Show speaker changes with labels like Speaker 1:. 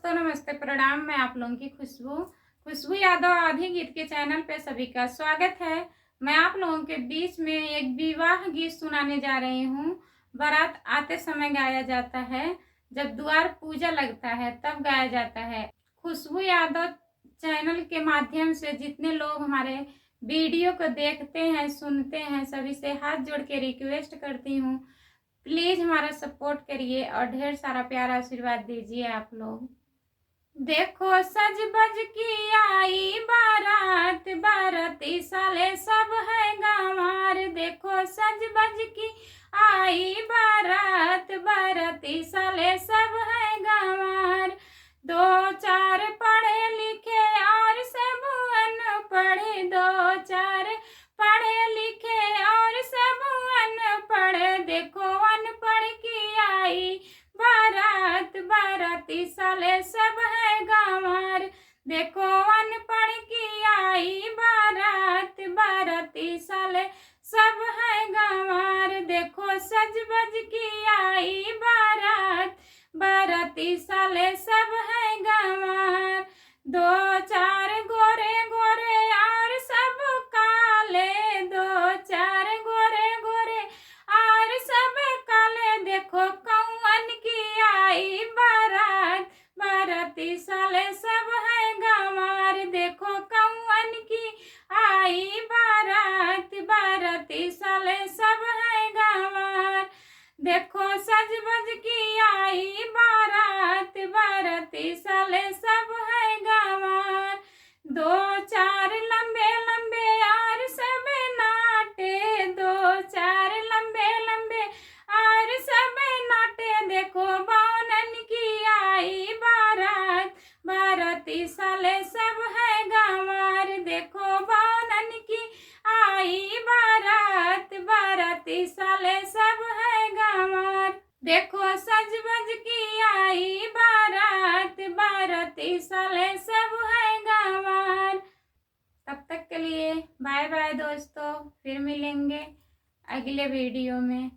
Speaker 1: दोस्तों नमस्ते प्रणाम। मैं आप लोगों की खुशबू यादव आधी गीत के चैनल पे सभी का स्वागत है। मैं आप लोगों के बीच में एक विवाह गीत सुनाने जा रही हूँ। बारात आते समय गाया जाता है, जब द्वार पूजा लगता है तब गाया जाता है। खुशबू यादव चैनल के माध्यम से जितने लोग हमारे वीडियो को देखते हैं सुनते हैं, सभी से हाथ जोड़ के रिक्वेस्ट करती हूँ, प्लीज हमारा सपोर्ट करिए और ढेर सारा प्यार आशीर्वाद दीजिए आप लोग। देखो सज बज की आई बारात, बाराती साले सब है गंवार। देखो सज बज की आई बारात, बाराती साले सब है गंवार। दो चार पढ़े लिखे और सब अनपढ़े, दो चार पढ़े लिखे और सब अनपढ़। देखो अनपढ़ की आई बारात, बाराती साले सब है गंवार। देखो अनपढ़ की आई बारात, बाराती साले सब है गंवार। देखो सज बज की आई बारात, बाराती साले सब है गंवार। दो चार गोरे गोरे और सब काले, दो चार गोरे गोरे और सब काले। देखो कौन की आई बारात, बाराती साले सब है गंवार। देखो कौन की आई बारात, बाराती साले सब है गंवार। देखो सज बज की आई बारात, बाराती साले सब है गंवार। दो चार लंबे लंबे और सब नाटे, दो चार लंबे लंबे और सब नाटे। देखो बानन की आई बारात, बाराती साले सब है गंवार। देखो बानन की आई बारात, बाराती साले सब है गंवार। देखो सज बज की आई बारात, बाराती साले सब है गंवार। तब तक के लिए बाय बाय दोस्तों, फिर मिलेंगे अगले वीडियो में।